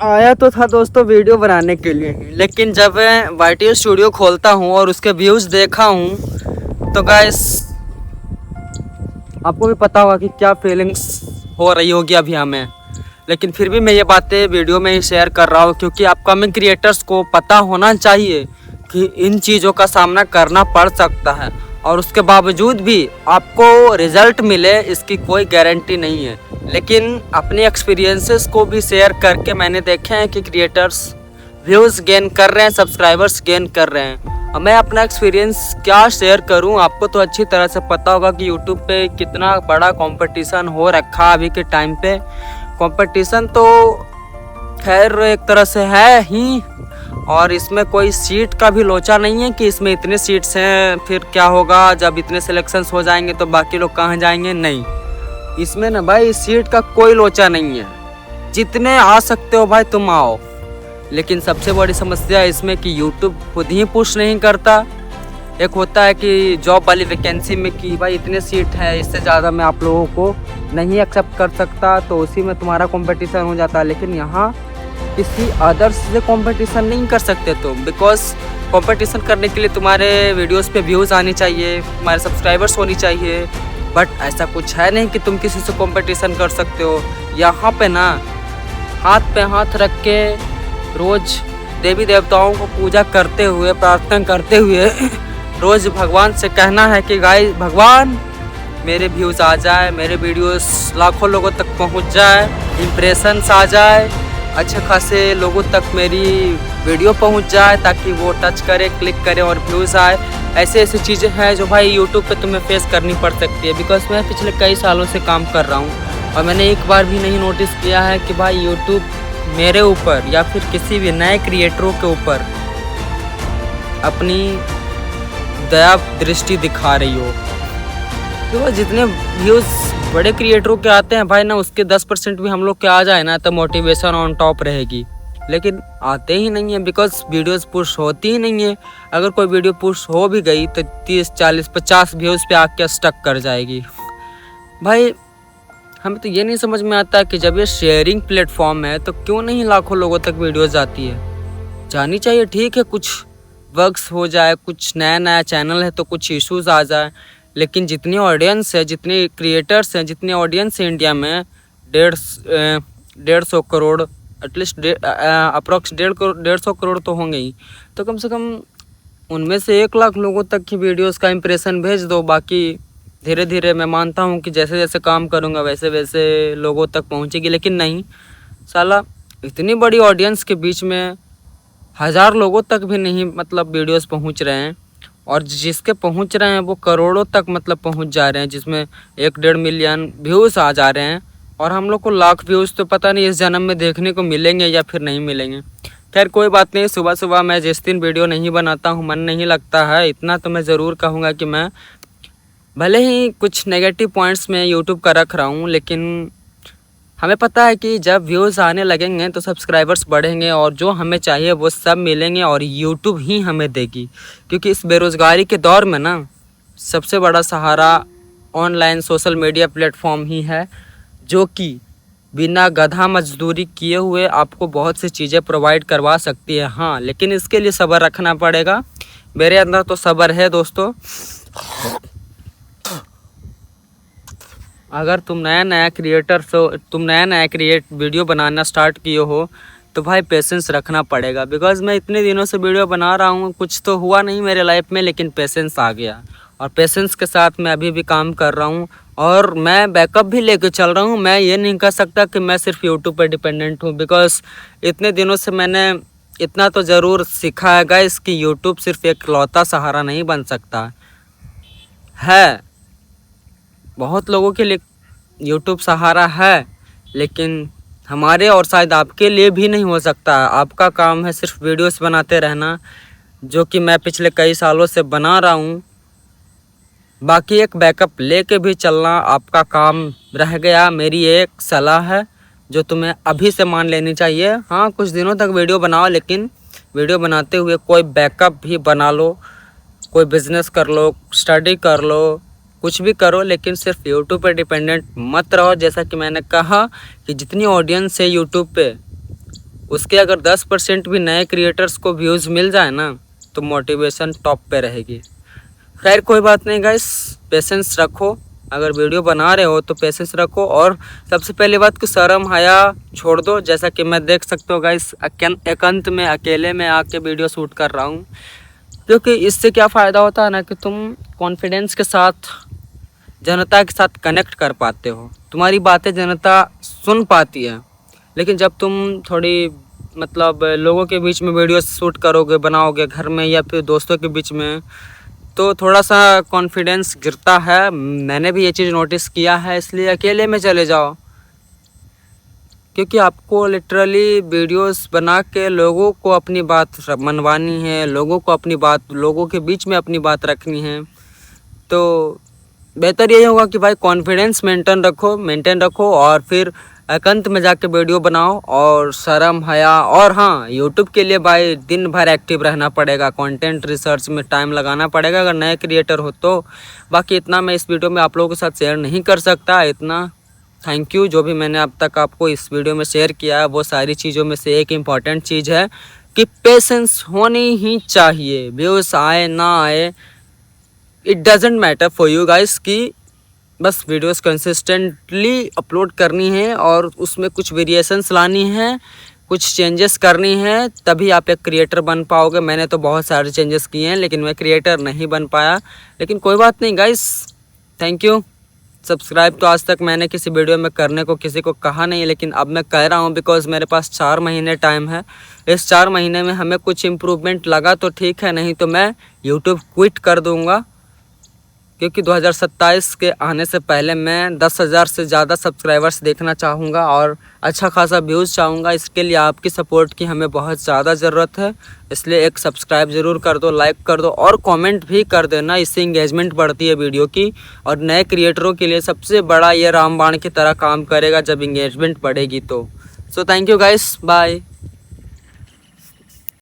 आया तो था दोस्तों वीडियो बनाने के लिए ही, लेकिन जब YT स्टूडियो खोलता हूँ और उसके व्यूज़ देखा हूँ तो गाइस आपको भी पता होगा कि क्या फीलिंग्स हो रही होगी अभी हमें। लेकिन फिर भी मैं ये बातें वीडियो में ही शेयर कर रहा हूँ क्योंकि अपकमिंग क्रिएटर्स को पता होना चाहिए कि इन चीज़ों का सामना करना पड़ सकता है और उसके बावजूद भी आपको रिजल्ट मिले इसकी कोई गारंटी नहीं है। लेकिन अपने एक्सपीरियंसेस को भी शेयर करके मैंने देखे हैं कि क्रिएटर्स व्यूज़ गेन कर रहे हैं, सब्सक्राइबर्स गेन कर रहे हैं। अब मैं अपना एक्सपीरियंस क्या शेयर करूं, आपको तो अच्छी तरह से पता होगा कि यूट्यूब पे कितना बड़ा कंपटीशन हो रखा अभी के टाइम पे। कंपटीशन तो खैर एक तरह से है ही, और इसमें कोई सीट का भी लोचा नहीं है कि इसमें इतने सीट्स हैं फिर क्या होगा जब इतने सिलेक्शंस हो जाएंगे तो बाकी लोग कहाँ जाएंगे। नहीं, इसमें ना भाई सीट का कोई लोचा नहीं है, जितने आ सकते हो भाई तुम आओ। लेकिन सबसे बड़ी समस्या इसमें कि यूट्यूब खुद ही पुश नहीं करता। एक होता है कि जॉब वाली वैकेंसी में कि भाई इतने सीट है, इससे ज़्यादा मैं आप लोगों को नहीं एक्सेप्ट कर सकता, तो उसी में तुम्हारा कंपटीशन हो जाता है। लेकिन यहाँ किसी अदर्स से कंपटीशन नहीं कर सकते तुम, बिकॉज कंपटीशन करने के लिए तुम्हारे वीडियोस पे व्यूज़ आनी चाहिए, तुम्हारे सब्सक्राइबर्स होनी चाहिए। बट ऐसा कुछ है नहीं कि तुम किसी से कंपटीशन कर सकते हो। यहाँ पे ना हाथ पे हाथ रख के रोज़ देवी देवताओं को पूजा करते हुए, प्रार्थना करते हुए रोज़ भगवान से कहना है कि गाइस भगवान मेरे व्यूज़ आ जाए, मेरे वीडियोस लाखों लोगों तक पहुंच जाए, इम्प्रेशंस आ जाए, अच्छे खासे लोगों तक मेरी वीडियो पहुंच जाए ताकि वो टच करे, क्लिक करे और व्यूज़ आए। ऐसे ऐसी चीज़ें हैं जो भाई यूट्यूब पे तुम्हें फेस करनी पड़ सकती है। बिकॉज मैं पिछले कई सालों से काम कर रहा हूँ और मैंने एक बार भी नहीं नोटिस किया है कि भाई यूट्यूब मेरे ऊपर या फिर किसी भी नए क्रिएटरों के ऊपर अपनी दया दृष्टि दिखा रही हो। तो जितने व्यूज़ बड़े क्रिएटरों के आते हैं भाई ना, उसके 10% भी हम लोग के आ जाए ना तो मोटिवेशन ऑन टॉप रहेगी। लेकिन आते ही नहीं है बिकॉज वीडियोस पुश होती ही नहीं है। अगर कोई वीडियो पुश हो भी गई तो 30, 40, 50 व्यूज़ पे आके स्टक कर जाएगी। भाई हमें तो ये नहीं समझ में आता कि जब ये शेयरिंग प्लेटफॉर्म है तो क्यों नहीं लाखों लोगों तक वीडियोस जाती है। जानी चाहिए, ठीक है, कुछ वर्क्स हो जाए, कुछ नया नया चैनल है तो कुछ इश्यूज आ जाए। लेकिन जितनी ऑडियंस है, जितने क्रिएटर्स हैं, जितनी ऑडियंस है इंडिया में 150 करोड़, एटलीस्ट अप्रॉक्स 150 करोड़ तो होंगे ही। तो कम से कम उनमें से 1 लाख लोगों तक की वीडियोस का इंप्रेशन भेज दो। बाकी धीरे धीरे मैं मानता हूँ कि जैसे जैसे काम करूँगा वैसे वैसे लोगों तक पहुँचेगी। लेकिन नहीं, साला इतनी बड़ी ऑडियंस के बीच में 1000 लोगों तक भी नहीं मतलब वीडियोस पहुँच रहे हैं, और जिसके पहुँच रहे हैं वो करोड़ों तक मतलब पहुँच जा रहे हैं, जिसमें 1-1.5 मिलियन व्यूज़ आ जा रहे हैं। और हम लोग को लाख व्यूज़ तो पता नहीं इस जन्म में देखने को मिलेंगे या फिर नहीं मिलेंगे। खैर कोई बात नहीं, सुबह सुबह मैं जिस दिन वीडियो नहीं बनाता हूँ, मन नहीं लगता है, इतना तो मैं ज़रूर कहूँगा कि मैं भले ही कुछ नेगेटिव पॉइंट्स में यूट्यूब का रख रहा हूँ, लेकिन हमें पता है कि जब व्यूज़ आने लगेंगे तो सब्सक्राइबर्स बढ़ेंगे और जो हमें चाहिए वो सब मिलेंगे और यूट्यूब ही हमें देगी। क्योंकि इस बेरोज़गारी के दौर में ना सबसे बड़ा सहारा ऑनलाइन सोशल मीडिया प्लेटफॉर्म ही है, जो कि बिना गधा मजदूरी किए हुए आपको बहुत सी चीज़ें प्रोवाइड करवा सकती है। हाँ, लेकिन इसके लिए सब्र रखना पड़ेगा। मेरे अंदर तो सब्र है दोस्तों। अगर तुम नया क्रिएट वीडियो बनाना स्टार्ट किए हो तो भाई पेशेंस रखना पड़ेगा। बिकॉज़ मैं इतने दिनों से वीडियो बना रहा हूँ, कुछ तो हुआ नहीं मेरे लाइफ में, लेकिन पेशेंस आ गया और पेशेंस के साथ मैं अभी भी काम कर रहा हूँ और मैं बैकअप भी लेके चल रहा हूँ। मैं ये नहीं कह सकता कि मैं सिर्फ यूट्यूब पर डिपेंडेंट हूँ, बिकॉज़ इतने दिनों से मैंने इतना तो ज़रूर सीखा है गाइस कि यूट्यूब सिर्फ एक लौता सहारा नहीं बन सकता है। बहुत लोगों के लिए यूट्यूब सहारा है, लेकिन हमारे और शायद आपके लिए भी नहीं हो सकता। आपका काम है सिर्फ वीडियोस बनाते रहना, जो कि मैं पिछले कई सालों से बना रहा हूँ। बाकी एक बैकअप लेके भी चलना आपका काम रह गया। मेरी एक सलाह है जो तुम्हें अभी से मान लेनी चाहिए। हाँ, कुछ दिनों तक वीडियो बनाओ, लेकिन वीडियो बनाते हुए कोई बैकअप भी बना लो, कोई बिज़नेस कर लो, स्टडी कर लो, कुछ भी करो, लेकिन सिर्फ यूट्यूब पर डिपेंडेंट मत रहो। जैसा कि मैंने कहा कि जितनी ऑडियंस है यूट्यूब पे उसके अगर 10% भी नए क्रिएटर्स को व्यूज़ मिल जाए ना तो मोटिवेशन टॉप पे रहेगी। खैर कोई बात नहीं गाइस, पेशेंस रखो। अगर वीडियो बना रहे हो तो पेशेंस रखो, और सबसे पहली बात कि शर्म हया छोड़ दो। जैसा कि मैं देख सकते हो गाइस, एकांत में अकेले में आके वीडियो शूट कर रहा हूँ, क्योंकि इससे क्या फ़ायदा होता है ना कि तुम कॉन्फिडेंस के साथ जनता के साथ कनेक्ट कर पाते हो, तुम्हारी बातें जनता सुन पाती है। लेकिन जब तुम थोड़ी मतलब लोगों के बीच में वीडियो शूट करोगे, बनाओगे घर में या फिर दोस्तों के बीच में, तो थोड़ा सा कॉन्फिडेंस गिरता है। मैंने भी ये चीज़ नोटिस किया है, इसलिए अकेले में चले जाओ, क्योंकि आपको लिटरली वीडियोस बना के लोगों को अपनी बात मनवानी है, लोगों को अपनी बात, लोगों के बीच में अपनी बात रखनी है। तो बेहतर यही होगा कि भाई कॉन्फिडेंस मेंटेन रखो और फिर एकांत में जाके वीडियो बनाओ, और शर्म हया। और हाँ, यूट्यूब के लिए भाई दिन भर एक्टिव रहना पड़ेगा, कंटेंट रिसर्च में टाइम लगाना पड़ेगा अगर नए क्रिएटर हो तो। बाकी इतना मैं इस वीडियो में आप लोगों के साथ शेयर नहीं कर सकता। इतना थैंक यू। जो भी मैंने अब तक आपको इस वीडियो में शेयर किया है, वो सारी चीज़ों में से एक इम्पॉर्टेंट चीज़ है कि पेशेंस होनी ही चाहिए। व्यूज़ आए ना आए, it doesn't matter for you guys, कि बस वीडियोस कंसिस्टेंटली अपलोड करनी है और उसमें कुछ वेरिएशंस लानी है, कुछ चेंजेस करनी है, तभी आप एक क्रिएटर बन पाओगे। मैंने तो बहुत सारे चेंजेस किए हैं लेकिन मैं क्रिएटर नहीं बन पाया, लेकिन कोई बात नहीं गाइस, थैंक यू। सब्सक्राइब तो आज तक मैंने किसी वीडियो में करने को किसी को कहा नहीं, लेकिन अब मैं कह रहा हूँ बिकॉज़ मेरे पास 4 महीने टाइम है। इस 4 महीने में हमें कुछ इम्प्रूवमेंट लगा तो ठीक है, नहीं तो मैं यूट्यूब क्विट कर दूँगा, क्योंकि 2027 के आने से पहले मैं 10,000 से ज़्यादा सब्सक्राइबर्स देखना चाहूँगा और अच्छा खासा व्यूज़ चाहूँगा। इसके लिए आपकी सपोर्ट की हमें बहुत ज़्यादा ज़रूरत है, इसलिए एक सब्सक्राइब ज़रूर कर दो, लाइक कर दो और कमेंट भी कर देना। इससे इंगेजमेंट बढ़ती है वीडियो की, और नए क्रिएटरों के लिए सबसे बड़ा ये रामबाण की तरह काम करेगा जब इंगेजमेंट बढ़ेगी तो। So thank you guys, bye.